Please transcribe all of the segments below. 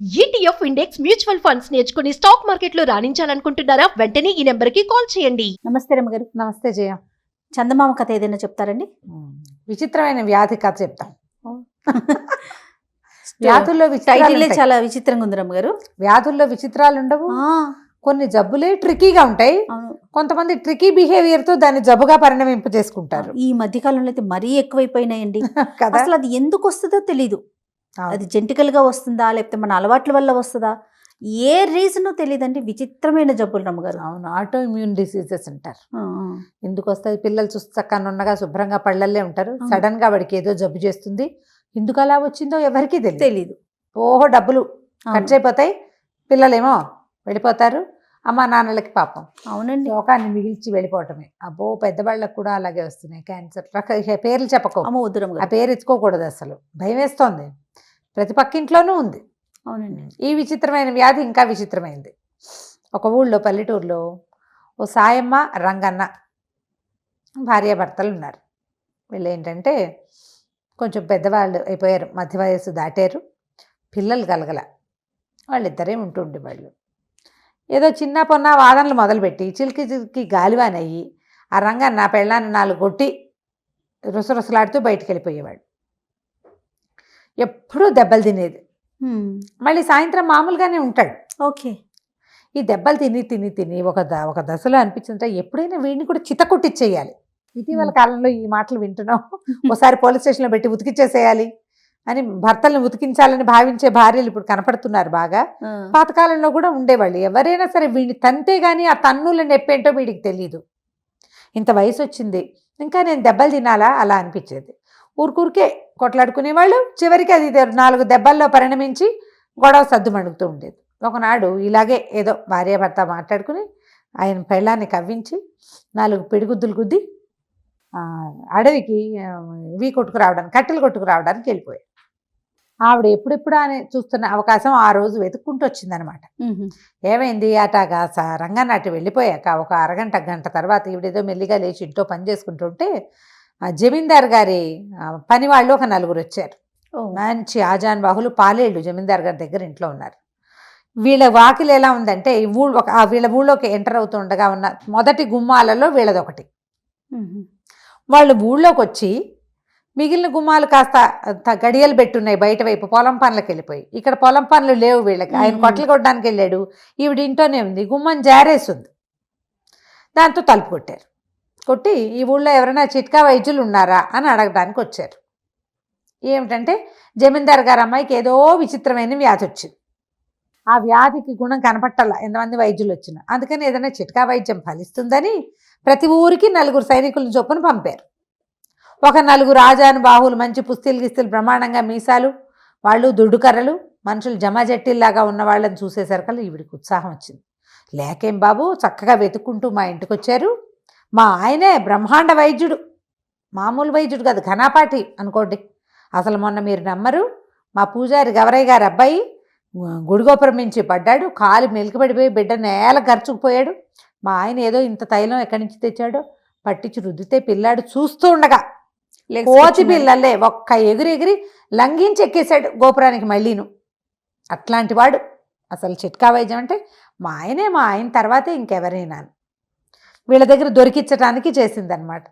ETF index mutual funds నేర్చుకుని stock market లో రాణించాలనుకుంటున్నారా? వెంటనే ఈ నెంబర్ కి కాల్ చేయండి. నమస్తే రమ్మగారు. నమస్తే జయ. చందమామ కథ ఏదైనా చెప్తారండి? విచిత్రమైన వ్యాధి కథ చెప్తాం. వ్యాధుల్లో టైటిలే చాలా విచిత్రంగా ఉంది రమ్మగారు. వ్యాధుల్లో విచిత్రాలు ఉండవు. కొన్ని జబ్బులే ట్రికీగా ఉంటాయి. కొంతమంది ట్రికీ బిహేవియర్ తో దాన్ని జబ్బుగా పరిణమింప చేసుకుంటారు. ఈ మధ్య కాలంలో అయితే మరీ ఎక్కువైపోయినాయండి కదా. అసలు అది ఎందుకు వస్తుందో తెలీదు. అది జెంటికల్ గా వస్తుందా లేకపోతే మన అలవాట్ల వల్ల వస్తుందా, ఏ రీజన్ తెలియదండి. విచిత్రమైన జబ్బులు రమ్మగారు. అవును, ఆటో ఇమ్యూన్ డిసీజెస్ అంటారు. ఎందుకు వస్తాయి? పిల్లలు చూస్తే చక్కగా ఉన్నగా శుభ్రంగా పళ్ళల్లే ఉంటారు. సడన్ గా వాడికి ఏదో జబ్బు చేస్తుంది. ఎందుకు అలా వచ్చిందో ఎవరికి తెలీదు. ఓహో, డబ్బులు ఖర్చు అయిపోతాయి, పిల్లలేమో వెళ్ళిపోతారు, అమ్మా నాన్నలకి పాపం. అవునండి, శోకాన్ని మిగిల్చి వెళ్ళిపోవటమే. అబ్బో, పెద్దవాళ్ళకు కూడా అలాగే వస్తున్నాయి క్యాన్సర్. పేర్లు చెప్పకో, ఆ పేరు ఎత్తుకోకూడదు, అసలు భయం వేస్తోంది. ప్రతి పక్కింట్లోనూ ఉంది. అవునండి. ఈ విచిత్రమైన వ్యాధి ఇంకా విచిత్రమైంది. ఒక ఊళ్ళో, పల్లెటూరులో ఓ సాయమ్మ, రంగన్న భార్యాభర్తలు ఉన్నారు. వీళ్ళు ఏంటంటే కొంచెం పెద్దవాళ్ళు అయిపోయారు, మధ్య వయస్సు దాటారు, పిల్లలు కలగల. వాళ్ళిద్దరే ఉంటుండేవాళ్ళు. ఏదో చిన్న పొన్న వాదనలు మొదలుపెట్టి చిలికి చిలికి గాలివానయ్యి ఆ రంగన్న పెళ్ళాన్ని 4 కొట్టి రుసరుసలాడుతూ బయటికి వెళ్ళిపోయేవాడు. ఎప్పుడూ దెబ్బలు తినేది. మళ్ళీ సాయంత్రం మామూలుగానే ఉంటాడు. ఓకే. ఈ దెబ్బలు తిని తిని తిని ఒక దశలో అనిపించిందంటే ఎప్పుడైనా వీడిని కూడా చితకొట్టిచ్చేయాలి. ఇటీవల కాలంలో ఈ మాటలు వింటున్నాం. ఒకసారి పోలీస్ స్టేషన్లో పెట్టి ఉతికిచ్చేసేయాలి అని భర్తలను ఉతికించాలని భావించే భార్యలు ఇప్పుడు కనపడుతున్నారు బాగా. పాతకాలంలో కూడా ఉండేవాళ్ళు. ఎవరైనా సరే వీడిని తంతే గానీ ఆ తన్నుల నొప్పేంటో వీడికి తెలియదు. ఇంత వయసు వచ్చింది, ఇంకా నేను దెబ్బలు తినాలా అలా అనిపించేది. ఊరికే కొట్లాడుకునేవాళ్ళు. చివరికి అది 4 దెబ్బల్లో పరిణమించి గొడవ సద్దుమణుగుతూ ఉండేది. ఒకనాడు ఇలాగే ఏదో భార్యాభర్త మాట్లాడుకుని ఆయన పెళ్ళాన్ని కవ్వించి 4 పిడిగుద్దులు గుద్ది అడవికి కట్టెలు కొట్టుకురావడానికి వెళ్ళిపోయాడు. ఆవిడ ఎప్పుడెప్పుడు అని చూస్తున్న అవకాశం ఆ రోజు వెతుక్కుంటూ వచ్చిందనమాట. ఏమైంది? అటాగా రంగన్న అటు వెళ్ళిపోయాక ఒక అరగంట గంట తర్వాత ఈవిడేదో మెల్లిగా లేచి ఇంట్లో పని చేసుకుంటుంటే జమీందార్ గారి పని వాళ్ళు ఒక 4 వచ్చారు. మంచి ఆజాన్ బాహులు, పాలేళ్ళు జమీందార్ గారి దగ్గర ఇంట్లో ఉన్నారు. వీళ్ళ వాకిలు ఎలా ఉందంటే వీళ్ళ ఊళ్ళోకి ఎంటర్ అవుతుండగా ఉన్న మొదటి గుమ్మాలలో వీళ్ళదొకటి. వాళ్ళు ఊళ్ళోకి వచ్చి మిగిలిన గుమ్మాలు కాస్త గడియలు పెట్టున్నాయి బయట వైపు, పొలం పనులకు వెళ్ళిపోయి. ఇక్కడ పొలం పనులు లేవు వీళ్ళకి. ఆయన కొట్టలు కొట్టడానికి వెళ్ళాడు, ఈవిడ ఇంట్లోనే ఉంది. గుమ్మం జారేస్తుంది. దాంతో తలుపు కొట్టారు. కొట్టి ఈ ఊళ్ళో ఎవరైనా చిట్కా వైద్యులు ఉన్నారా అని అడగడానికి వచ్చారు. ఏమిటంటే జమీందార్ గారి అమ్మాయికి ఏదో విచిత్రమైన వ్యాధి వచ్చింది. ఆ వ్యాధికి గుణం కనపట్టాల ఎంతమంది వైద్యులు వచ్చినా. అందుకని ఏదైనా చిట్కా వైద్యం ఫలిస్తుందని ప్రతి ఊరికి 4 సైనికులను చొప్పున పంపారు. ఒక 4 రాజాను బాహువులు, మంచి పుస్తీలు గిస్తీలు, బ్రహ్మాండంగా మీసాలు, వాళ్ళు దుడ్డుకర్రలు, మనుషులు జమాజట్టిల్లాగా ఉన్న వాళ్ళని చూసేసరికల్లా ఈవిడికి ఉత్సాహం వచ్చింది. లేకేం బాబు, చక్కగా వెతుక్కుంటూ మా ఇంటికి వచ్చారు. మా ఆయనే బ్రహ్మాండ వైద్యుడు, మామూలు వైద్యుడు కాదు, ఘనాపాటి అనుకోండి. అసలు మొన్న మీరు నమ్మరు, మా పూజారి గవరయ్య గారి అబ్బాయి గుడిగోపురం నుంచి పడ్డాడు, కాలు మెలికబడిపోయి బిడ్డ నేల గరుచుకుపోయాడు. మా ఆయన ఏదో ఇంత తైలం ఎక్కడి నుంచి తెచ్చాడో పట్టించి రుద్దితే పిల్లాడు చూస్తూ ఉండగా కోతి పిల్లలే ఒక్క ఎగిరి లంఘించి ఎక్కేశాడు గోపురానికి మళ్ళీను. అట్లాంటి వాడు. అసలు చిట్కా వైద్యం అంటే మా ఆయన తర్వాతే ఇంకెవరైనా వీళ్ళ దగ్గర దొరికించడానికి చేసిందనమాట.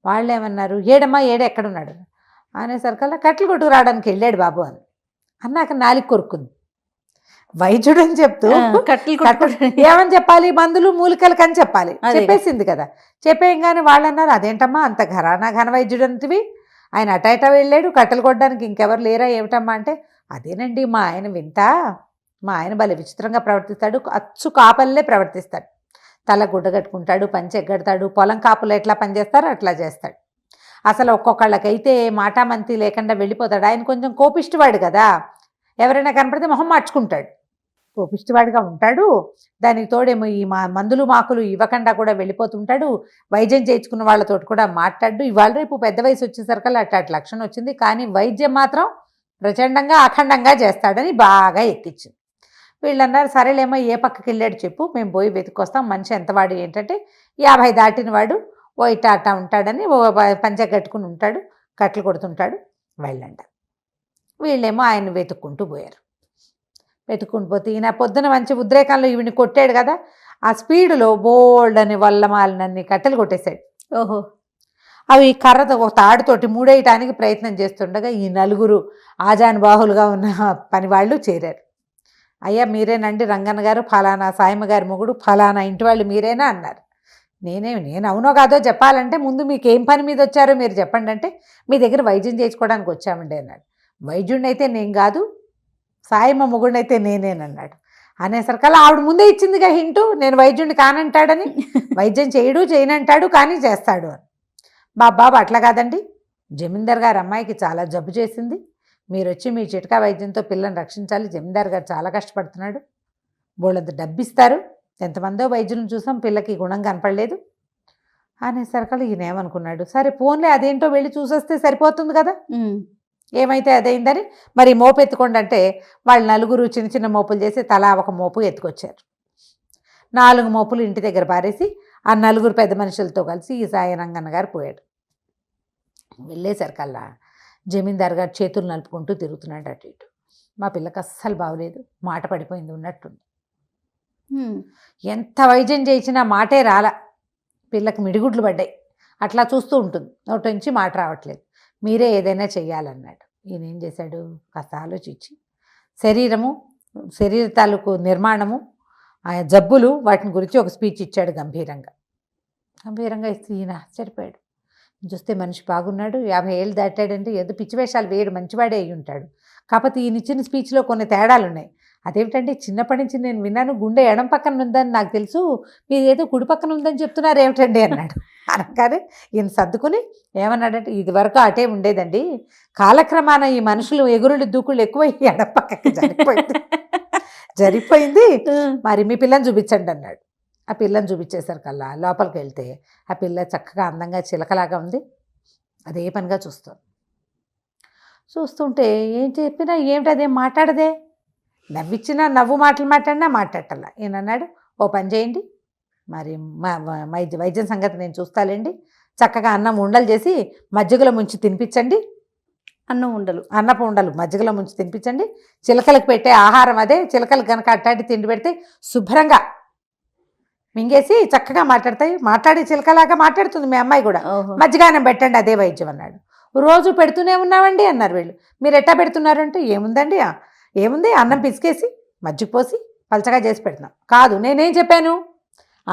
వాళ్ళు ఏమన్నారు, ఏడమ్మా ఎక్కడున్నాడు అనేసరికల్లా కట్టెలు కొట్టుకు రావడానికి వెళ్ళాడు బాబు అని అన్నాక నాలికి కొరుక్కుంది. వైద్యుడు అని చెప్తూ ఏమని చెప్పాలి, మందులు మూలికలకి అని చెప్పాలి. చెప్పేసింది కదా. చెప్పేయంగానే వాళ్ళు అన్నారు, అదేంటమ్మా అంత ఘన వైద్యుడు అంటివి, ఆయన అటైట వెళ్ళాడు, కట్టెలు కొట్టడానికి ఇంకెవరు లేరా ఏమిటమ్మా అంటే, అదేనండి మా ఆయన వింత, మా ఆయన భలే విచిత్రంగా ప్రవర్తిస్తాడు, అచ్చు కాపల్లే ప్రవర్తిస్తాడు, తల గుడ్డ కట్టుకుంటాడు, పంచెగ్గడతాడు, పొలం కాపులు ఎట్లా పనిచేస్తారో అట్లా చేస్తాడు. అసలు ఒక్కొక్కళ్ళకైతే మాటామంతి లేకుండా వెళ్ళిపోతాడు. ఆయన కొంచెం కోపిష్టివాడు కదా, ఎవరైనా కనపడితే మొహం మార్చుకుంటాడు, కోపిష్టివాడిగా ఉంటాడు. దానికి తోడేమో ఈ మందులు మాకులు ఇవ్వకుండా కూడా వెళ్ళిపోతుంటాడు. వైద్యం చేయించుకున్న వాళ్ళతో కూడా మాట్లాడు. ఇవాళ రేపు పెద్ద వయసు వచ్చేసరికల్లా అట్లాంటి లక్షణం వచ్చింది, కానీ వైద్యం మాత్రం ప్రచండంగా అఖండంగా చేస్తాడని బాగా ఎక్కించింది. వీళ్ళు అన్నారు, సరేలేమో ఏ పక్కకి వెళ్ళాడు చెప్పు, మేము పోయి వెతుక్కొస్తాం. మనిషి ఎంతవాడు ఏంటంటే 50 దాటిన వాడు, ఓ ఇట్టా అట్టా ఉంటాడని, ఓ పంచె కట్టుకుని ఉంటాడు, కట్టెలు కొడుతుంటాడు, వెళ్ళండి. వీళ్ళేమో ఆయన వెతుక్కుంటూ పోయారు. వెతుక్కుంటూ పోతే ఈయన పొద్దున మంచి ఉద్రేకంలో ఈవిని కొట్టాడు కదా, ఆ స్పీడ్లో బోల్డ్ అని వల్లమాలనన్ని కట్టెలు కొట్టేశాడు. ఓహో. అవి కర్రతో ఒక తాడుతోటి మూడేయటానికి ప్రయత్నం చేస్తుండగా ఈ నలుగురు ఆజానుబాహులుగా ఉన్న పని వాళ్ళు చేరారు. అయ్యా మీరేనండి రంగన్న గారు, ఫలానా సాయమ్మ గారి మొగుడు, ఫలానా ఇంటి వాళ్ళు మీరేనా అన్నారు. నేను అవునో కాదో చెప్పాలంటే ముందు మీకు ఏం పని మీద వచ్చారో మీరు చెప్పండి అంటే, మీ దగ్గర వైద్యం చేయించుకోవడానికి వచ్చామండి అన్నాడు. వైద్యుడిని అయితే నేను కాదు, సాయమ్మ మొగుడిని అయితే నేనేనన్నాడు. అనేసరికల్లా ఆవిడ ముందే ఇచ్చిందిగా హింటు, నేను వైద్యుడిని కానంటాడని. వైద్యం చేయనంటాడు కానీ చేస్తాడు అని. బాబు అట్లా కాదండి, జమీందార్ గారు అమ్మాయికి చాలా జబ్బు చేసింది, మీరు వచ్చి మీ చిట్కా వైద్యంతో పిల్లని రక్షించాలి, జమీందార్ గారు చాలా కష్టపడుతున్నాడు, బోళ్ళంత డబ్బిస్తారు, ఎంతమందో వైద్యులను చూసాం, పిల్లకి గుణం కనపడలేదు అనేసరికల్లా ఈయన ఏమనుకున్నాడు, సరే ఫోన్లే అదేంటో వెళ్ళి చూసొస్తే సరిపోతుంది కదా, ఏమైతే అదైందని మరి మోపు ఎత్తుకోండి అంటే వాళ్ళు నలుగురు చిన్న చిన్న మోపులు చేసి తలా ఒక మోపు ఎత్తుకొచ్చారు. 4 మోపులు ఇంటి దగ్గర పారేసి ఆ నలుగురు పెద్ద మనుషులతో కలిసి ఈ సాయి రంగన్న గారు పోయాడు. వెళ్ళేసరికల్లా జమీందార్ గారు చేతులు నలుపుకుంటూ తిరుగుతున్నాడు అటు ఇటు. మా పిల్లకి అస్సలు బాగోలేదు, మాట పడిపోయింది ఉన్నట్టుంది. ఎంత వైద్యం చేసినా మాటే రాలా, పిల్లకి మిడిగుడ్లు పడ్డాయి, అట్లా చూస్తూ ఉంటుంది, నోటి నుంచి మాట రావట్లేదు, మీరే ఏదైనా చెయ్యాలన్నాడు. ఈయన ఏం చేశాడు, కాస్త ఆలోచించి శరీర తాలూకు నిర్మాణము, ఆ జబ్బులు, వాటిని గురించి ఒక స్పీచ్ ఇచ్చాడు గంభీరంగా ఇస్తే ఈయన ఆశ్చర్యపోయాడు. చూస్తే మనిషి బాగున్నాడు, 50 ఏళ్ళు దాటాడంటే ఏదో పిచ్చి వేషాలు వేయడు, మంచివాడే అయి ఉంటాడు. కాకపోతే ఈయన ఇచ్చిన స్పీచ్లో కొన్ని తేడాలు ఉన్నాయి. అదేమిటంటే, చిన్నప్పటి నుంచి నేను విన్నాను గుండె ఎడం పక్కన ఉందని నాకు తెలుసు, మీరు ఏదో కుడి పక్కన ఉందని చెప్తున్నారు ఏమిటండి అన్నాడు. అనగానే ఈయన సర్దుకుని ఏమన్నాడంటే, ఇది వరకు అటే ఉండేదండి, కాలక్రమాన ఈ మనుషులు ఎగురులు దూకుళ్ళు ఎక్కువ ఎడం పక్కకి జరిగిపోయింది, మరి మీ పిల్లని చూపించండి అన్నాడు. ఆ పిల్లని చూపించేసరికల్లా లోపలికి వెళ్తే ఆ పిల్ల చక్కగా అందంగా చిలకలాగా ఉంది, అదే పనిగా చూస్తుంటే ఏం చెప్పినా ఏమిటి అదేం మాట్లాడదే, నవ్విచ్చినా నవ్వు మాటలు మాట్లాడినా మాట్లాడాల. ఈయన అన్నాడు, ఓ పని చేయండి, మరి వైద్యం సంగతి నేను చూస్తాలేండి, చక్కగా అన్నం ఉండలు చేసి మజ్జిగలో ముంచి తినిపించండి, అన్నపు ఉండలు మజ్జిగలో ముంచి తినిపించండి, చిలకలకు పెట్టే ఆహారం అదే, చిలకలకు కనుక అట్టాడి తిండి పెడితే శుభ్రంగా మింగేసి చక్కగా మాట్లాడే చిలకలాగా మాట్లాడుతుంది మీ అమ్మాయి కూడా, మజ్జిగానం పెట్టండి, అదే వైద్యం అన్నాడు. రోజు పెడుతూనే ఉన్నామండి అన్నారు వీళ్ళు. మీరు ఎట్టా పెడుతున్నారు అంటే, ఏముంది అన్నం పిసికేసి మజ్జిగ పోసి పలచగా చేసి పెడుతున్నాం. కాదు, నేనేం చెప్పాను,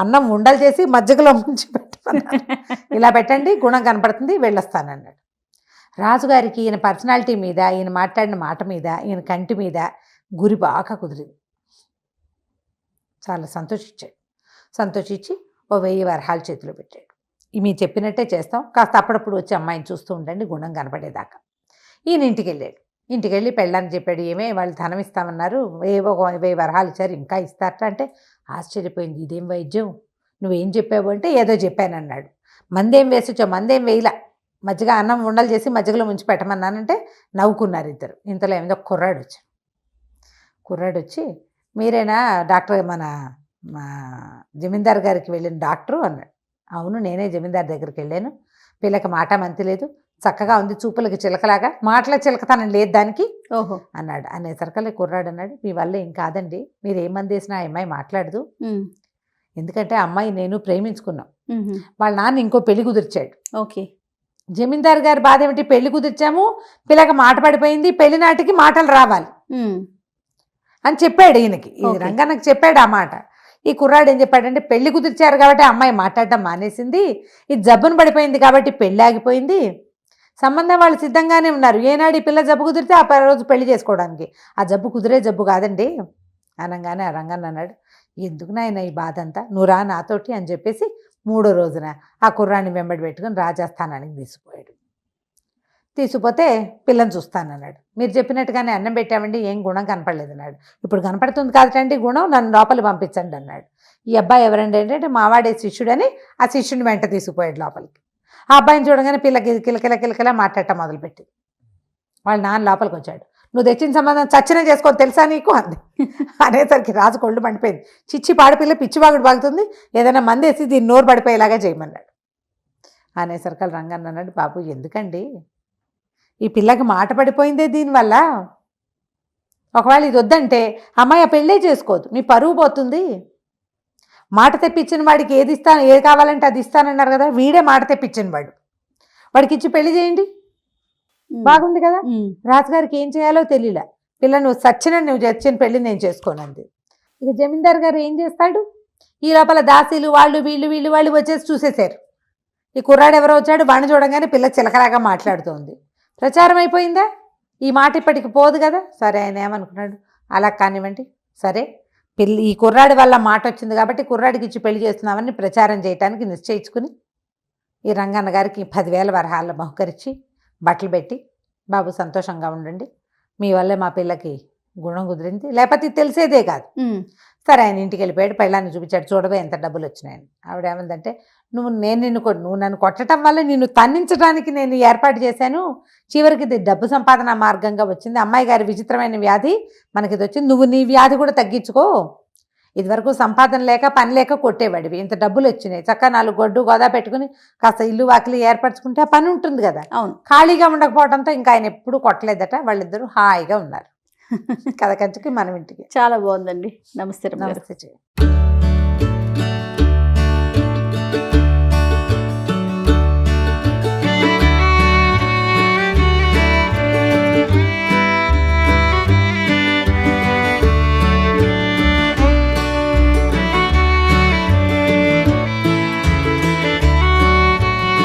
అన్నం ఉండలు చేసి మజ్జిగలో ముంచి పెట్టమన్నాను, ఇలా పెట్టండి గుణం కనపడుతుంది, వెళ్ళొస్తానన్నాడు. రాజుగారికి ఈయన పర్సనాలిటీ మీద, ఈయన మాట్లాడిన మాట మీద, ఈయన కంటి మీద గురి బాగా కుదిరింది. చాలా సంతోషించి ఓ 1000 వరహాలు చేతిలో పెట్టాడు. మీరు చెప్పినట్టే చేస్తాం, కాస్త అప్పుడప్పుడు వచ్చి అమ్మాయిని చూస్తూ ఉండండి గుణం కనపడేదాకా. ఈయన ఇంటికి వెళ్ళి పెళ్ళాన్ని చెప్పాడు, ఏమే వాళ్ళు ధనం ఇస్తామన్నారు, ఏవో 1000 వరహాలు ఇచ్చారు, ఇంకా ఇస్తారట అంటే ఆశ్చర్యపోయింది. ఇదేం వైద్యం, నువ్వేం చెప్పావు అంటే, ఏదో చెప్పానన్నాడు. మందేం వేసొచ్చా, మందేం వేయలా, మజ్జిగ అన్నం ఉండలు చేసి మజ్జిగలో ముంచి పెట్టమన్నానంటే నవ్వుకున్నారు ఇద్దరు. ఇంతలో ఏమిదో కుర్రాడు వచ్చి మీరేనా డాక్టర్, మా జమీందార్ గారికి వెళ్ళిన డాక్టరు అన్నాడు. అవును, నేనే జమీందార్ దగ్గరికి వెళ్ళాను, పిల్లకి మాట మంతి లేదు, చక్కగా ఉంది, చూపులకి చిలకలాగా, మాటల చిలకతనం లేదు దానికి అన్నాడు. అనేసరికల్లా కుర్రాడు అన్నాడు, మీ వల్ల ఏం కాదండి, మీరు ఏ మంది వేసినా ఆ అమ్మాయి మాట్లాడదు, ఎందుకంటే అమ్మాయి నేను ప్రేమించుకున్నాం, వాళ్ళ నాన్న ఇంకో పెళ్లి కుదిర్చాడు. జమీందార్ గారి బాధ ఏమిటి, పెళ్లి కుదిర్చాము, పిల్లకి మాట పడిపోయింది, పెళ్లి నాటికి మాటలు రావాలి అని చెప్పాడు ఈయనకి. రంగన్నకి చెప్పాడు ఆ మాట. ఈ కుర్రాడు ఏం చెప్పాడంటే, పెళ్లి కుదిర్చారు కాబట్టి అమ్మాయి మాట్లాడటం మానేసింది, ఇది జబ్బును పడిపోయింది కాబట్టి పెళ్లి ఆగిపోయింది, సంబంధం వాళ్ళు సిద్ధంగానే ఉన్నారు, ఏనాడు ఈ పిల్ల జబ్బు కుదిరితే ఆ రోజు పెళ్లి చేసుకోవడానికి, ఆ జబ్బు కుదిరే జబ్బు కాదండి అనగానే ఆ రంగన్న అన్నాడు, ఎందుకు నాయన ఈ బాధ అంతా, నువ్వు రా నాతోటి అని చెప్పేసి 3వ రోజున ఆ కుర్రాన్ని వెంబడి పెట్టుకుని రాజస్థానానికి తీసుకుపోతే పిల్లని చూస్తానన్నాడు. మీరు చెప్పినట్టుగానే అన్నం పెట్టామండి, ఏం గుణం కనపడలేదు అన్నాడు. ఇప్పుడు కనపడుతుంది కాదండి గుణం, నన్ను లోపలి పంపించండి అన్నాడు. ఈ అబ్బాయి ఎవరండి అంటే, మావాడే శిష్యుడని ఆ శిష్యుని వెంట తీసుకుపోయాడు లోపలికి. ఆ అబ్బాయిని చూడగానే పిల్లకి కిలకిలా మాట్లాడటం మొదలుపెట్టింది. వాళ్ళ నాన్న లోపలికి వచ్చాడు, నువ్వు తెచ్చిన సంబంధం చచ్చిన చేసుకోని తెలుసా నీకు అంది. అనేసరికి రాజు కొళ్ళు మండిపోయింది, చిచ్చి పాడిపిల్ల పిచ్చివాగుడు బాగుతుంది, ఏదైనా మందేసి దీన్ని నోరు పడిపోయేలాగా చేయమన్నాడు. అనేసరికి రంగన్న అన్నాడు, బాబు ఎందుకండి, ఈ పిల్లకి మాట పడిపోయిందే దీనివల్ల, ఒకవేళ ఇది వద్దంటే అమ్మాయి ఆ పెళ్ళే చేసుకోవద్దు, మీ పరువు పోతుంది. మాట తెప్పించిన వాడికి ఏది కావాలంటే అది ఇస్తానన్నారు కదా, వీడే మాట తెప్పించిన వాడు, వాడికి ఇచ్చి పెళ్లి చేయండి, బాగుంది కదా. రాజుగారికి ఏం చేయాలో తెలియలే, పిల్ల నువ్వు నువ్వు చచ్చిన పెళ్లి నేను చేసుకోనంది. ఇక జమీందార్ గారు ఏం చేస్తాడు, ఈ లోపల దాసీలు వాళ్ళు వీళ్ళు వచ్చేసి చూసేశారు. ఈ కుర్రాడు ఎవరో వచ్చాడు, వాడిని చూడగానే పిల్ల చిలకలాగా మాట్లాడుతోంది. ప్రచారం అయిపోయిందా, ఈ మాట ఇప్పటికి పోదు కదా. సరే ఆయన ఏమనుకున్నాడు, అలా కానివ్వండి, సరే ఈ కుర్రాడి వల్ల మాట వచ్చింది కాబట్టి కుర్రాడికి ఇచ్చి పెళ్లి చేస్తున్నామని ప్రచారం చేయడానికి నిశ్చయించుకుని ఈ రంగన్న గారికి 10,000 వరహాల్లో బహుకరించి బట్టలు పెట్టి, బాబు సంతోషంగా ఉండండి, మీ వల్లే మా పిల్లకి గుణం కుదిరింది, లేకపోతే ఇది తెలిసేదే కాదు. సరే ఆయన ఇంటికి వెళ్ళిపోయాడు, పెళ్ళాన్ని చూపించాడు, చూడవే ఎంత డబ్బులు వచ్చినాయని. ఆవిడ ఏమందంటే, నువ్వు నన్ను కొట్టడం వల్ల నిన్ను తన్నించడానికి నేను ఏర్పాటు చేశాను, చివరికి ఇది డబ్బు సంపాదన మార్గంగా వచ్చింది, అమ్మాయి గారి విచిత్రమైన వ్యాధి మనకి ఇది వచ్చింది, నువ్వు నీ వ్యాధి కూడా తగ్గించుకో, ఇదివరకు సంపాదన లేక పని లేక కొట్టేవాడివి, ఇంత డబ్బులు వచ్చినాయి, చక్కగా 4 గొడ్డు గోదా పెట్టుకుని కాస్త ఇల్లు వాకిలి ఏర్పరచుకుంటే ఆ పని ఉంటుంది కదా. అవును, ఖాళీగా ఉండకపోవడంతో ఇంకా ఆయన ఎప్పుడూ కొట్టలేదట, వాళ్ళిద్దరూ హాయిగా ఉన్నారు. కథ కంచుకి మనం ఇంటికి. చాలా బాగుందండి. నమస్తే. నమస్తే.